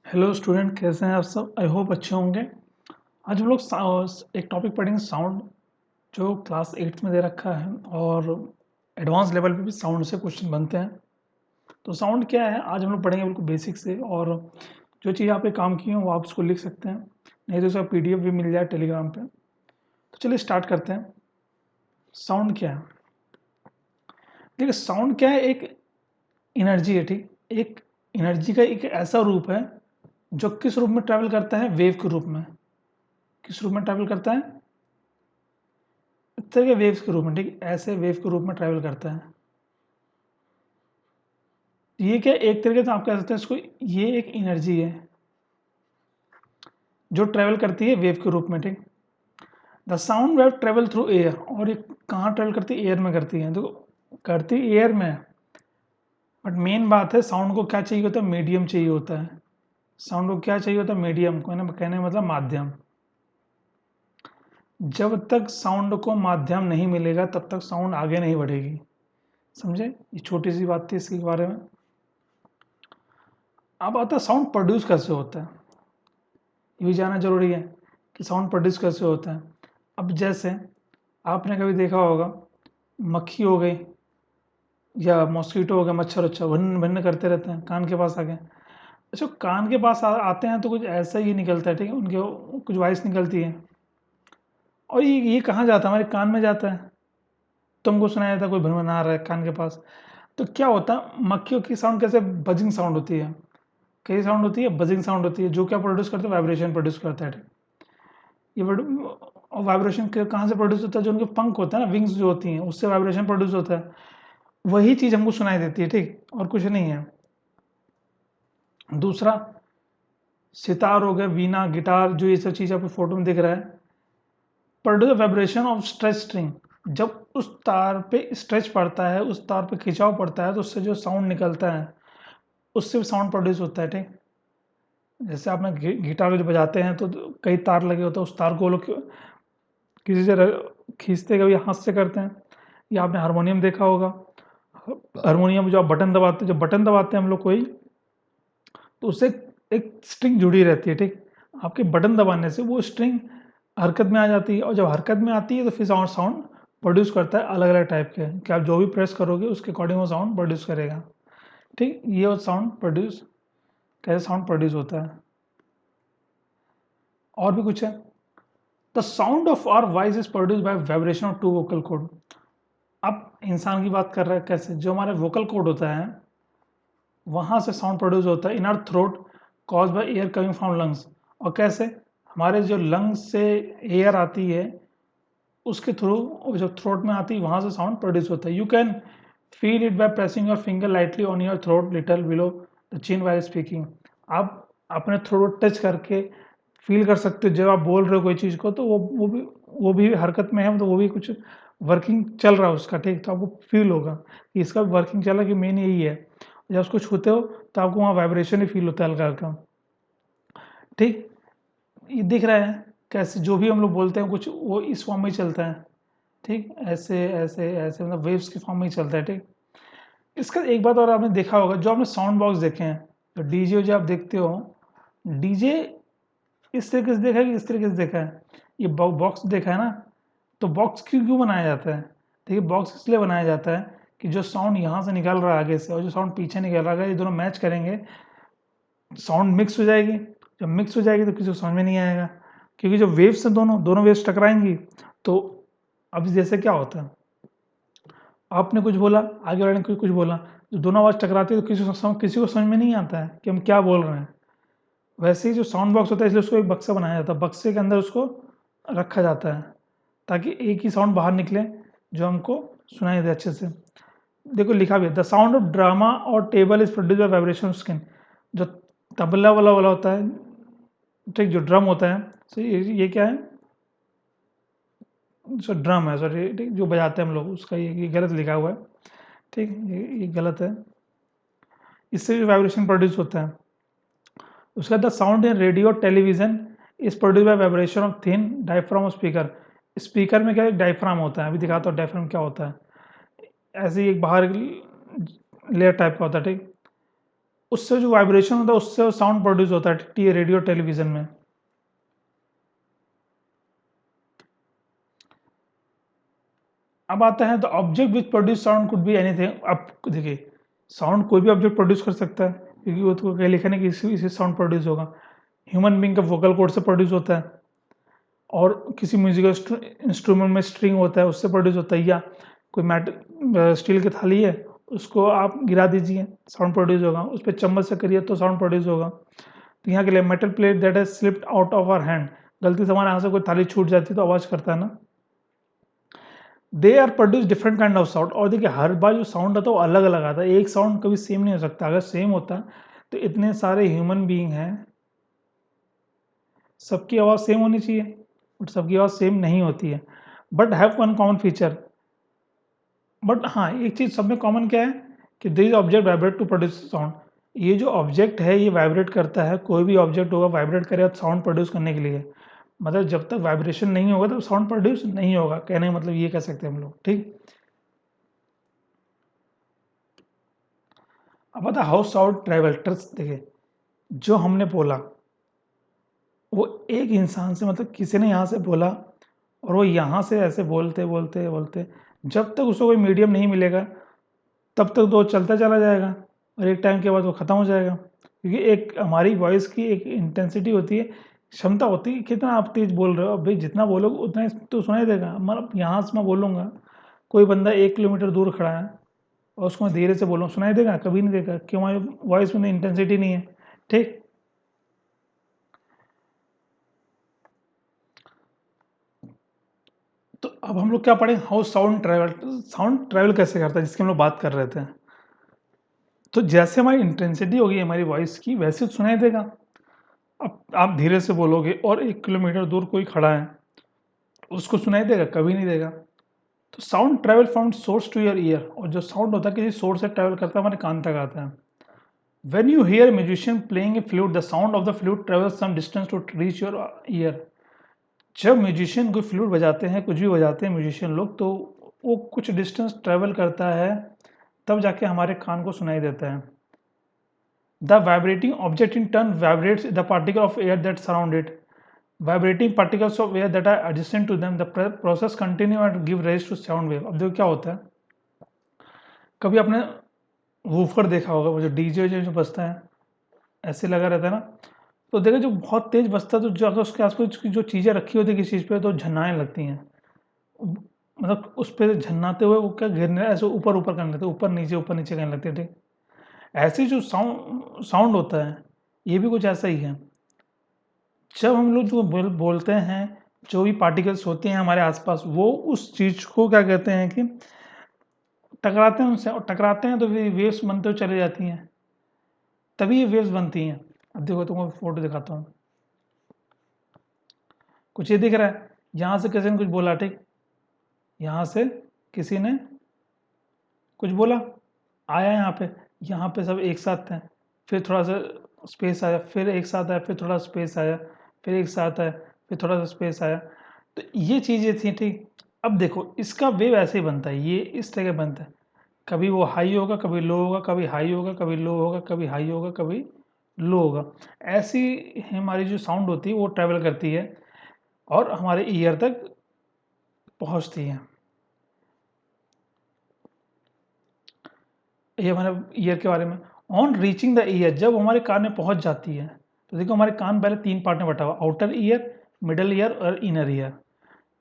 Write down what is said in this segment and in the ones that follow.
Hello student, कैसे हैं आप सब? आई होप अच्छे होंगे। आज हम लोग एक टॉपिक पढ़ेंगे, साउंड, जो क्लास 8th में दे रखा है और एडवांस लेवल पे भी साउंड से क्वेश्चन बनते हैं। तो साउंड क्या है आज हम लोग पढ़ेंगे बिल्कुल बेसिक से, और जो चीज़ आप पे काम की हो वो आप उसको लिख सकते हैं, नहीं तो उसका पीडीएफ भी मिल जाए टेलीग्राम पे। तो चलिए स्टार्ट करते हैं। साउंड क्या है? देखिए, साउंड क्या है, एक एनर्जी है, ठीक। एक एनर्जी का एक ऐसा रूप है जो किस रूप में ट्रैवल करता है? वेव के रूप में। किस रूप में ट्रैवल करता है? इस तरह के वेव्स के रूप में, ठीक, ऐसे वेव के रूप में ट्रैवल करता है। ये क्या, एक तरीके से आप कह सकते हैं इसको, ये एक एनर्जी है जो ट्रैवल करती है वेव के रूप में, ठीक। The sound wave travel through air, और ये कहाँ ट्रेवल करती है? एयर में करती है। तो करती एयर में, बट मेन बात है साउंड को क्या चाहिए होता है? मीडियम चाहिए होता है। साउंड को क्या चाहिए होता है? मीडियम को, ना कहने का मतलब माध्यम। जब तक साउंड को माध्यम नहीं मिलेगा तब तक साउंड आगे नहीं बढ़ेगी। समझे? ये छोटी सी बात थी इसके बारे में। अब आता है साउंड प्रोड्यूस कैसे होता है। ये भी जानना जरूरी है कि साउंड प्रोड्यूस कैसे होता है। अब जैसे आपने कभी देखा होगा, मक्खी हो गई या मॉस्किटो हो गया, मच्छर अच्छा भिन्न भिन्न करते रहते हैं कान के पास आ गए। अच्छा, कान के पास आते हैं तो कुछ ऐसा ही निकलता है, ठीक है, उनके कुछ वॉइस निकलती है, और ये कहाँ जाता है? हमारे कान में जाता है। तुमको सुनाया जाता है कोई भनभना रहा है कान के पास। तो क्या होता है, मक्खियों की साउंड कैसे? बजिंग साउंड होती है। कई साउंड होती है, बजिंग साउंड होती है, जो क्या प्रोड्यूस करता है? वाइब्रेशन प्रोड्यूस करता है, ठीक? ये वाइब्रेशन कहाँ से प्रोड्यूस होता है? जो उनके पंख होते हैं ना, विंग्स जो होती हैं, उससे वाइब्रेशन प्रोड्यूस होता है। वही चीज़ हमको सुनाई देती है, ठीक, और कुछ नहीं है। दूसरा, सितार हो गया, वीणा, गिटार, जो ये सब चीज़ आपको फोटो में दिख रहा है, produce vibration of stretch string. जब उस तार पे स्ट्रेच पड़ता है, उस तार पे खिंचाव पड़ता है, तो उससे जो साउंड निकलता है उससे भी साउंड प्रोड्यूस होता है, ठीक। जैसे आपने गिटार जो बजाते हैं तो कई तार लगे होते हैं, उस तार को वो लोग किसी से खींचते, कभी हाथ से करते हैं। या आपने हारमोनियम देखा होगा, हारमोनियम जो आप बटन दबाते हैं, जब बटन दबाते हैं हम लोग कोई, तो उससे एक स्ट्रिंग जुड़ी रहती है, ठीक। आपके बटन दबाने से वो स्ट्रिंग हरकत में आ जाती है, और जब हरकत में आती है तो फिर साउंड साउंड प्रोड्यूस करता है अलग अलग टाइप के, कि आप जो भी प्रेस करोगे उसके अकॉर्डिंग वो साउंड प्रोड्यूस करेगा, ठीक। ये वो साउंड प्रोड्यूस, कैसे साउंड प्रोड्यूस होता है। और भी कुछ है। The sound of our voice is produce by vibration of two vocal cord. अब इंसान की बात कर रहे हैं, कैसे? जो हमारे वोकल कॉर्ड होता है वहां से साउंड प्रोड्यूस होता है in our throat, cause by air coming from lungs. और कैसे? हमारे जो लंग्स से एयर आती है उसके थ्रू, जो थ्रोट में आती है वहां से साउंड प्रोड्यूस होता है। You can feel it by pressing your finger lightly on your throat little below the chin while speaking. आप अपने थ्रोट टच करके फील कर सकते हो जब आप बोल रहे हो कोई चीज़ को, तो वो भी हरकत में है, तो वो भी कुछ वर्किंग चल रहा है उसका, ठीक। तो आपको फील होगा कि इसका वर्किंग चल रहा है, कि मेन यही है। जब उसको छूते हो तो आपको वहाँ वाइब्रेशन ही फील होता है हल्का हल्का, ठीक। ये दिख रहा है कैसे? जो भी हम लोग बोलते हैं कुछ, वो इस फॉर्म में ही चलता है, ठीक। ऐसे ऐसे ऐसे, मतलब वेव्स के फॉर्म में ही चलता है, ठीक। इसका एक बात और आपने देखा होगा, जो आपने साउंड बॉक्स देखे हैं, तो डीजे जो आप देखते हो, डीजे इस तरीके से देखा है कि इस तरीके से देखा है? ये बॉक्स देखा है ना? तो बॉक्स क्यों क्यों बनाया जाता है? देखिए, बॉक्स इसलिए बनाया जाता है कि जो साउंड यहाँ से निकल रहा है आगे से, और जो साउंड पीछे निकल रहा है, ये दोनों मैच करेंगे, साउंड मिक्स हो जाएगी। जब मिक्स हो जाएगी तो किसी को समझ में नहीं आएगा, क्योंकि जब वेव्स हैं, दोनों दोनों वेव्स टकराएंगी, तो अभी जैसे क्या होता है, आपने कुछ बोला, आगे वाले ने कुछ बोला, जो दोनों आवाज़ टकराती है तो किसी को समझ में नहीं आता है कि हम क्या बोल रहे हैं। वैसे ही जो साउंड बॉक्स होता है, इसलिए उसको एक बक्सा बनाया जाता है, बक्से के अंदर उसको रखा जाता है ताकि एक ही साउंड बाहर निकले जो हमको सुनाई दे अच्छे से। देखो लिखा भी है, द साउंड ऑफ ड्रामा और table is produce by vibration of skin. जो तबला वाला वाला होता है, ठीक, जो ड्रम होता है, सो ये क्या है? जो ड्रम है, सॉरी, ठीक, जो बजाते हैं हम लोग, उसका ये गलत लिखा हुआ है, ठीक, ये गलत है। इससे भी वाइब्रेशन प्रोड्यूस होता है। उसका the sound in radio television is produce by vibration of thin diaphragm of speaker. Speaker में क्या है? डायफ्राम होता है, अभी दिखाता हूँ डायफ्राम क्या होता है। ऐसे ही एक बाहर लेयर टाइप का होता है, ठीक। उससे जो वाइब्रेशन होता है उससे साउंड प्रोड्यूस होता है रेडियो टेलीविजन में। अब आता है the object which produce sound could be anything. अब देखिए साउंड कोई भी ऑब्जेक्ट प्रोड्यूस कर सकता है, क्योंकि वो तो कहीं लिखा नहीं कि इसी साउंड प्रोड्यूस होगा। ह्यूमन बीइंग का वोकल कॉर्ड से प्रोड्यूस होता है, और किसी म्यूजिकल इंस्ट्रूमेंट में स्ट्रिंग होता है उससे प्रोड्यूस होता है, या कोई स्टील की थाली है उसको आप गिरा दीजिए साउंड प्रोड्यूस होगा, उस पर चम्मच से करिए तो साउंड प्रोड्यूस होगा। तो यहाँ के लिए metal plate that has slipped out of our hand, गलती से हमारे यहाँ से कोई थाली छूट जाती है तो आवाज़ करता है ना। They are produce different kind of sound. और देखिए हर बार जो साउंड आता है वो अलग अलग आता है, एक साउंड कभी सेम नहीं हो सकता। अगर सेम होता तो इतने सारे ह्यूमन बीइंग हैं, सबकी आवाज़ सेम होनी चाहिए, बट सबकी आवाज़ सेम नहीं होती है। But have one common feature, but हाँ एक चीज़ सब में कॉमन क्या है कि this object vibrate to produce sound. ये जो ऑब्जेक्ट है ये वाइब्रेट करता है, कोई भी ऑब्जेक्ट होगा वाइब्रेट करेगा साउंड प्रोड्यूस करने के लिए। मतलब जब तक वाइब्रेशन नहीं होगा तब साउंड प्रोड्यूस नहीं होगा, कहने का मतलब ये कह सकते हैं हम लोग, ठीक। अब बता हाउ साउंड ट्रेवल। ट्रस्ट देखिए जो हमने बोला वो एक इंसान से, मतलब किसी ने यहाँ से बोला और वो यहाँ से ऐसे बोलते बोलते बोलते जब तक उसको कोई मीडियम नहीं मिलेगा तब तक तो चलता चला जाएगा, और एक टाइम के बाद वो ख़त्म हो जाएगा। क्योंकि एक हमारी वॉइस की एक इंटेंसिटी होती है, क्षमता होती है, कितना आप तेज बोल रहे हो, भाई जितना बोलोगे उतना ही तो सुनाई देगा। मतलब यहाँ से मैं बोलूँगा, कोई बंदा 1 किलोमीटर दूर खड़ा है और उसको मैं धीरे से बोलूँ, सुनाई देगा? कभी नहीं देगा, क्यों? हमारी वॉइस में इंटेंसिटी नहीं है, ठीक। तो अब हम लोग क्या पढ़े, how sound travel. Sound travel कैसे करता है जिसकी हम लोग बात कर रहे थे। तो जैसे हमारी इंटेंसिटी होगी हमारी वॉइस की वैसे सुनाई देगा। अब आप धीरे से बोलोगे और 1 किलोमीटर दूर कोई खड़ा है उसको सुनाई देगा? कभी नहीं देगा। तो sound travel from source to your ear, और जो साउंड होता है किसी सोर्स से ट्रैवल करता है हमारे कान तक आता है। When you hear a musician playing a flute, the sound of the flute travels some distance to reach your ear. जब म्यूजिशियन कोई फ्लूट बजाते हैं, कुछ भी बजाते हैं म्यूजिशियन लोग, तो वो कुछ डिस्टेंस ट्रैवल करता है तब जाके हमारे कान को सुनाई देता है। The vibrating object in turn vibrates the particle of air that surround it. Vibrating particles of air that are adjacent to them, the process continue and give rise to sound wave. अब देखो क्या होता है, कभी आपने woofer देखा होगा, वो जो डीजे जो बजता है ऐसे लगा रहता है ना, तो देखो जो बहुत तेज बजता है तो जो अगर उसके आसपास की जो चीज़ें रखी होती है किसी चीज़ पे तो झन्नाने लगती हैं। मतलब उस पर झन्नाते हुए वो क्या गिरने ऐसे ऊपर ऊपर करने लगते हैं, ऊपर नीचे करने लगते हैं, ठीक। ऐसे जो साउंड होता है ये भी कुछ ऐसा ही है। जब हम लोग जो बोलते हैं, जो भी पार्टिकल्स होते हैं हमारे आसपास वो उस चीज़ को क्या कहते हैं कि टकराते हैं उनसे, और टकराते हैं तो वेव्स बनते हुए चले जाती हैं, तभी ये वेव्स बनती हैं। अब देखो तुमको फोटो दिखाता हूँ, कुछ ये दिख रहा है, यहाँ से किसी ने कुछ बोला, ठीक, यहाँ से किसी ने कुछ बोला, आया यहाँ पे सब एक साथ हैं, फिर थोड़ा सा स्पेस आया, फिर एक साथ आया, फिर थोड़ा स्पेस आया, फिर एक साथ आया, फिर थोड़ा सा स्पेस आया। तो ये चीज़ें थी, ठीक। अब देखो इसका वेव ऐसे ही बनता है, ये इस तरह बनता है, कभी वो हाई होगा कभी लो होगा, कभी हाई होगा कभी लो होगा, कभी हाई होगा कभी लो होगा। ऐसी हमारी जो साउंड होती है वो ट्रैवल करती है और हमारे ईयर तक पहुंचती है। ये हमारे ईयर के बारे में। ऑन रीचिंग द ईयर, जब हमारे कान में पहुंच जाती है, तो देखो हमारे कान पहले 3 पार्ट में बटा हुआ, आउटर ईयर, मिडल ईयर और इनर ईयर।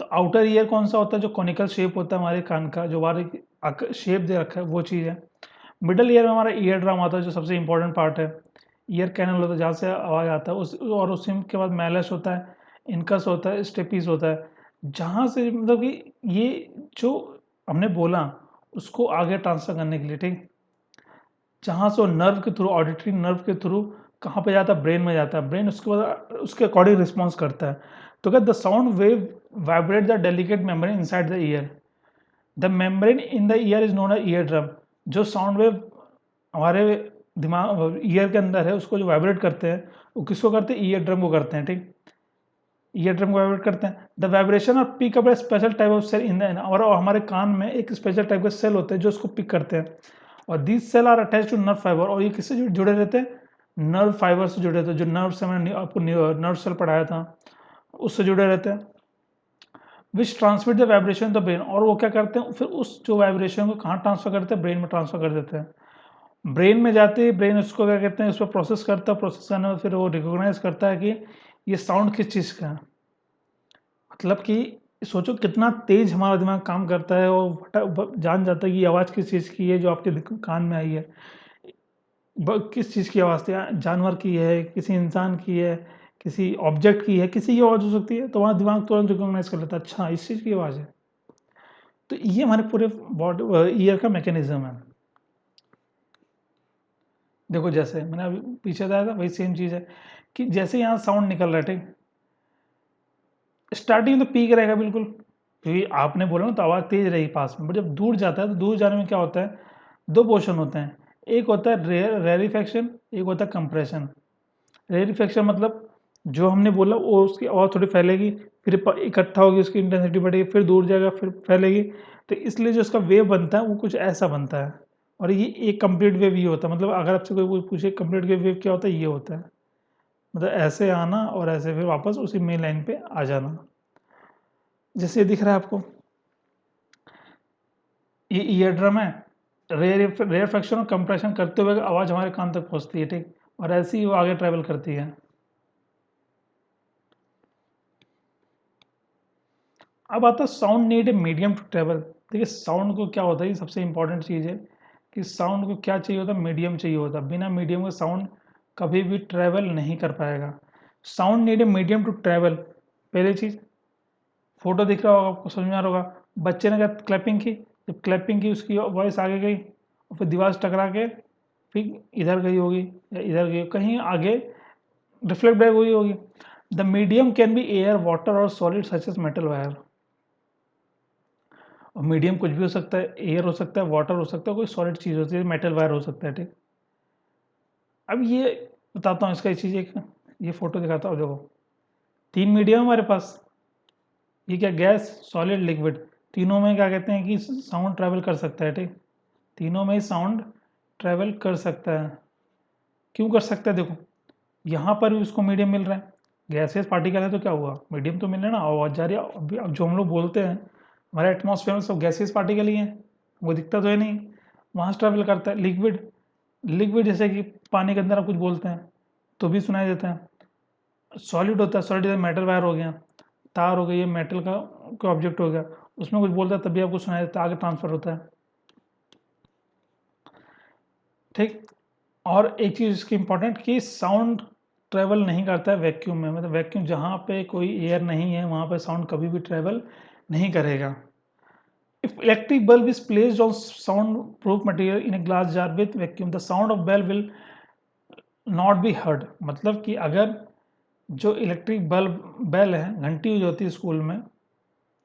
तो आउटर ईयर कौन सा होता है, जो कॉनिकल शेप होता है हमारे कान का, जो हमारे शेप दे रखा है वो चीज़ है। मिडल ईयर में हमारा ईयर ड्रम आता है जो सबसे इंपॉर्टेंट पार्ट है। ईयर कैनल होता है जहाँ से आवाज़ आता है, उस और उसी के बाद मैलस होता है, इनकस होता है, स्टेपीज होता है, जहाँ से मतलब कि ये जो हमने बोला उसको आगे ट्रांसफर करने के लिए, ठीक। जहाँ से वो नर्व के थ्रू, ऑडिटरी नर्व के थ्रू कहाँ पे जाता है, ब्रेन में जाता है, ब्रेन उसके बाद उसके अकॉर्डिंग रिस्पॉन्स करता है। तो क्या the sound wave vibrate the delicate membrane inside the ear. The membrane in the year is known a ear drum. जो साउंड वेव हमारे दिमाग ईयर के अंदर है उसको जो वाइब्रेट करते हैं वो किसको करते हैं, ईयर ड्रम को करते हैं, ठीक। ईयर ड्रम को वाइब्रेट करते हैं। The vibration of pick up a special type of cell in the, और हमारे कान में एक स्पेशल टाइप का सेल होते हैं जो उसको पिक करते हैं, और these cell are attach to nerve fiber, और ये किससे जुड़े रहते हैं, नर्व फाइबर से जुड़े रहते हैं, जो नर्व से मैंने आपको नर्व सेल पढ़ाया था उससे जुड़े रहते हैं, which transmit the vibration the brain, और वो क्या करते हैं फिर उस जो वाइब्रेशन को कहाँ ट्रांसफर करते हैं, ब्रेन में ट्रांसफर कर देते हैं। ब्रेन में जाते ही ब्रेन उसको क्या कहते हैं, उस पर प्रोसेस करता है, प्रोसेस करने में फिर वो रिकॉग्नाइज करता है कि ये साउंड किस चीज़ का है। मतलब कि सोचो कितना तेज हमारा दिमाग काम करता है, और जान जाता है कि आवाज़ किस चीज़ की है जो आपके कान में आई है, किस चीज़ की आवाज़ थी, जानवर की है, किसी इंसान की है, किसी ऑब्जेक्ट की है, किसी की आवाज़ हो सकती है, तो वहाँ दिमाग तुरंत रिकॉग्नाइज कर लेता है, अच्छा इस चीज़ की आवाज़ है। तो ये हमारे पूरे बॉडी ईयर का मैकेनिज्म है। देखो जैसे मैंने अभी पीछे बताया था वही सेम चीज़ है कि जैसे यहाँ साउंड निकल रहा है, ठीक, स्टार्टिंग तो पीक रहेगा बिल्कुल, क्योंकि आपने बोला ना तो आवाज़ तेज रहेगी पास में, बट जब दूर जाता है तो दूर जाने में क्या होता है, दो पोर्शन होते हैं, एक होता है रेरिफेक्शन, एक होता है कंप्रेशन। रेरिफेक्शन मतलब जो हमने बोला वो उसकी आवाज़ थोड़ी फैलेगी, फिर इकट्ठा होगी, उसकी इंटेंसिटी बढ़ेगी, फिर दूर जाएगा, फिर फैलेगी, तो इसलिए जो उसका वेव बनता है वो कुछ ऐसा बनता है। और ये एक कंप्लीट वेव ये होता है, मतलब अगर आपसे कोई पूछे कंप्लीट वेव क्या होता है, ये होता है, मतलब ऐसे आना और ऐसे फिर वापस उसी मेन लाइन पे आ जाना, जैसे दिख रहा है आपको, ये ईयर ड्रम है, रेयरफेक्शन और कंप्रेशन करते हुए आवाज़ हमारे कान तक पहुँचती है, ठीक, और ऐसे ही वो आगे ट्रैवल करती है। अब आता है sound need a medium to travel. देखिए साउंड को क्या होता है, ये सबसे इंपॉर्टेंट चीज़ है कि साउंड को क्या चाहिए होता है, मीडियम चाहिए होता है, बिना मीडियम के साउंड कभी भी ट्रैवल नहीं कर पाएगा। Sound need a medium to travel, पहली चीज़, फोटो दिख रहा होगा आपको, समझ में आ रहा होगा, बच्चे ने क्या क्लैपिंग की, जब क्लैपिंग की उसकी वॉइस आगे गई और फिर दीवार से टकरा के फिर इधर गई होगी या इधर गई, कहीं आगे रिफ्लेक्ट बैक हुई होगी। The medium can be air, water और solid such as metal wire. और मीडियम कुछ भी हो सकता है, एयर हो सकता है, वाटर हो सकता है, कोई सॉलिड चीज़ होती है, मेटल वायर हो सकता है, ठीक। अब ये बताता हूँ इसका, चीज़ एक ये फोटो दिखाता हूँ, देखो तीन मीडियम हमारे पास, ये क्या, गैस, सॉलिड, लिक्विड, तीनों में क्या कहते हैं कि साउंड ट्रैवल कर सकता है, ठीक, तीनों में ही साउंड ट्रैवल कर सकता है। क्यों कर सकता है, देखो यहाँ पर भी उसको मीडियम मिल रहा है, गैसेस पार्टिकल है तो क्या हुआ, मीडियम तो मिल रहा है ना, आवाज जा रही है। अब जो हम लोग बोलते हैं हमारे एटमॉस्फेयर में सब गैसेस पार्टिकल ही हैं, वो दिखता तो है नहीं, वहाँ से ट्रैवल करता है। लिक्विड, लिक्विड जैसे कि पानी के अंदर आप कुछ बोलते हैं तो भी सुनाई देता है। सॉलिड होता है, सॉलिड जैसे मेटल वायर हो गया, तार हो गई, ये मेटल का कोई ऑब्जेक्ट हो गया, उसमें कुछ बोलता है तभी आपको सुनाई देता है, आगे ट्रांसफर होता है, ठीक। और एक चीज़ इसकी इंपॉर्टेंट कि साउंड ट्रैवल नहीं करता है वैक्यूम में, मतलब वैक्यूम जहाँ पे कोई एयर नहीं है वहाँ पे साउंड कभी भी ट्रैवल नहीं करेगा। If electric bulb is placed on sound proof material in a glass jar with vacuum, the sound of bell will not be heard. मतलब कि अगर जो इलेक्ट्रिक बल्ब बेल है, घंटी जो होती है स्कूल में,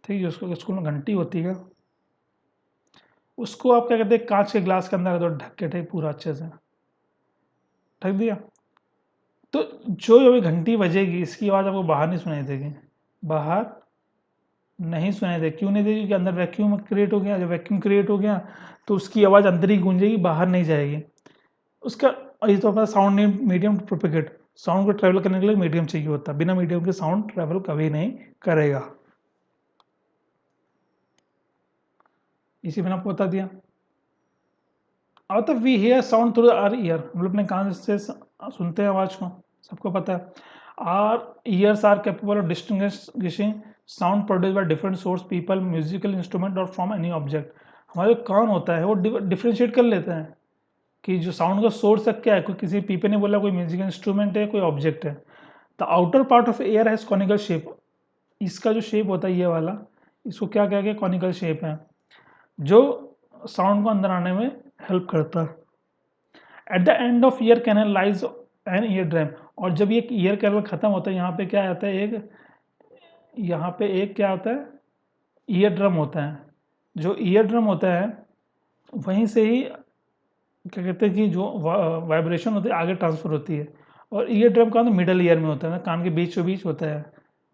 ठीक है, उसको स्कूल में घंटी होती है, उसको आप क्या कहते हैं, कांच के ग्लास के अंदर तो ढक के, ठीक, पूरा अच्छे से ढक दिया, तो जो अभी घंटी बजेगी इसकी आवाज़ आपको बाहर नहीं सुनाई देगी, बाहर नहीं सुनाई देगी। क्यों नहीं देगी, क्योंकि अंदर वैक्यूम क्रिएट हो गया, जब वैक्यूम क्रिएट हो गया तो उसकी आवाज़ अंदर ही गूंजेगी, बाहर नहीं जाएगी। उसका ये तो अपना साउंड नहीं, मीडियम टू प्रोपेगेट, साउंड को ट्रैवल करने के लिए मीडियम चाहिए होता है, बिना मीडियम के साउंड ट्रैवल कभी नहीं करेगा। इसी मैंने आपको बता दिया। अब तो we hear sound through our ear, हम लोग अपने कान से सुनते हैं आवाज़ को, सबको पता है। Our ears are capable of distinguishing sound produce by different source, people, musical instrument और फ्रॉम एनी ऑब्जेक्ट। हमारा जो कान होता है वो डिफ्रेंशिएट कर लेता है कि जो साउंड का सोर्स है क्या है, कोई किसी पीपे ने बोला कोई म्यूजिकल इंस्ट्रूमेंट है, कोई ऑब्जेक्ट है। The outer part of air has conical shape, इसका जो शेप होता है ये वाला, इसको क्या कह के कॉनिकल शेप है, जो साउंड को अंदर आने में हेल्प करता है। At the end of ear canal lies an ear drum, और जब ये ईयर कैनल खत्म होता है यहाँ पे क्या आता है, एक यहाँ पे एक क्या होता है, ईयर ड्रम होता है। जो ईयर ड्रम होता है वहीं से ही क्या कहते हैं कि जो वाइब्रेशन होती है आगे ट्रांसफर होती है, और ईयर ड्रम का मिडल ईयर में होता है ना, कान के बीचों बीच होता है,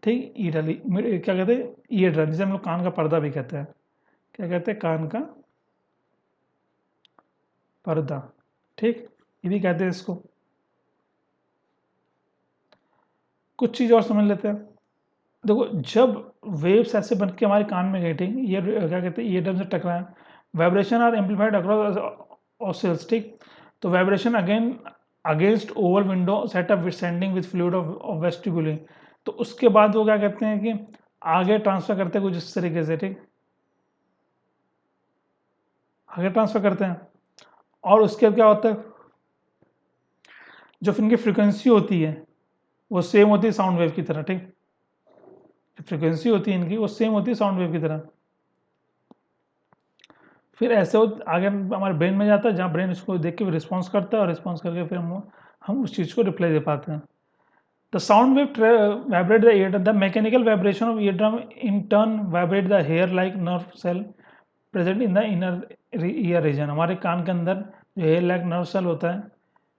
ठीक, क्या कहते हैं, ईयर ड्रम, जिसे हम लोग कान का पर्दा भी कहते हैं, क्या कहते हैं, कान का पर्दा, ठीक, ये भी कहते हैं इसको। कुछ चीज़ और समझ लेते हैं। देखो, जब वेव्स ऐसे बन के हमारे कान में गए, ठीक, ये क्या कहते हैं, ईयरड्रम से टकराए, वाइब्रेशन आर एम्पलीफाइड अक्रॉस ऑसिल्स, ठीक। तो vibration again against Oval window setup with sending with fluid of vestibule. तो उसके बाद वो क्या कहते हैं कि आगे ट्रांसफर करते हैं कुछ इस तरीके से, ठीक, आगे ट्रांसफर करते हैं। और उसके बाद क्या होता है, जो इनकी फ्रिक्वेंसी होती है वो सेम होती है साउंड वेव की तरह, ठीक। फ्रिक्वेंसी होती है इनकी वो सेम होती है साउंड वेव की तरह। फिर ऐसे हो आगे हमारे ब्रेन में जाता है, जहाँ ब्रेन इसको देख के रिस्पॉन्स करता है, और रिस्पॉन्स करके फिर हम उस चीज़ को रिप्लाई दे पाते हैं। The sound wave vibrate the ear, the mechanical vibration of ear drum in turn vibrate the hair like nerve cell present in the inner ear region. हमारे कान के अंदर जो हेयर लाइक नर्व सेल होता है,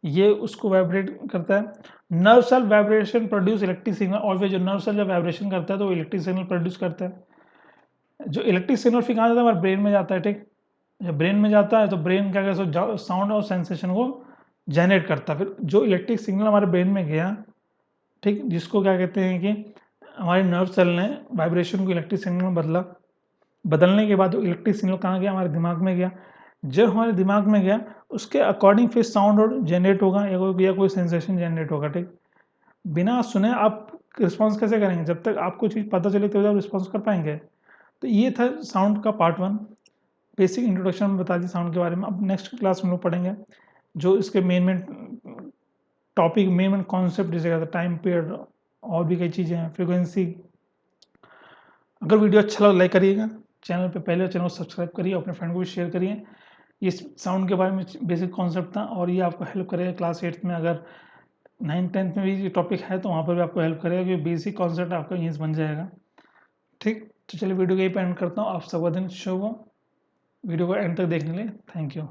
ये उसको वाइब्रेट करता है। Nerve cell vibration produce electric signal, और फिर जो नर्व सेल जब वाइब्रेशन करता है तो वो इलेक्ट्रिक सिग्नल प्रोड्यूस करता है। जो इलेक्ट्रिक सिग्नल फिर कहाँ जाता है, हमारे ब्रेन में जाता है, ठीक। जब ब्रेन में जाता है तो ब्रेन क्या करता है, साउंड और सेंसेशन को जनरेट करता है। फिर जो इलेक्ट्रिक सिग्नल हमारे ब्रेन में गया, ठीक, जिसको क्या कहते हैं कि हमारे नर्व सेल ने वाइब्रेशन को इलेक्ट्रिक सिग्नल में बदला, बदलने के बाद वो इलेक्ट्रिक सिग्नल कहाँ गया, हमारे दिमाग में गया। जब हमारे दिमाग में गया उसके अकॉर्डिंग फिर साउंड और जनरेट होगा, या कोई सेंसेशन जनरेट होगा, ठीक। बिना सुने आप रिस्पॉन्स कैसे करेंगे, जब तक आपको चीज़ पता चले तब आप रिस्पॉन्स कर पाएंगे। तो ये था साउंड का पार्ट 1, बेसिक इंट्रोडक्शन में बता दी साउंड के बारे में। अब नेक्स्ट क्लास में लोग पढ़ेंगे जो इसके मेन टॉपिक, मेन कॉन्सेप्ट, जैसे टाइम पीरियड, और भी कई चीज़ें हैं, फ्रीक्वेंसी। अगर वीडियो अच्छा लगा लाइक करिएगा, चैनल पे पहले चैनल को सब्सक्राइब करिए, अपने फ्रेंड को भी शेयर करिए। ये साउंड के बारे में बेसिक कॉन्सेप्ट था, और ये आपको हेल्प करेगा क्लास 8th में। अगर 9th 10th में भी ये टॉपिक है तो वहाँ पर भी आपको हेल्प करेगा, क्योंकि बेसिक कॉन्सेप्ट आपका यहीं से बन जाएगा, ठीक। तो चलिए वीडियो को यहीं पे एंड करता हूँ। आप सबका दिन शुभ हो। वीडियो को एंड तक देखने के लिए थैंक यू।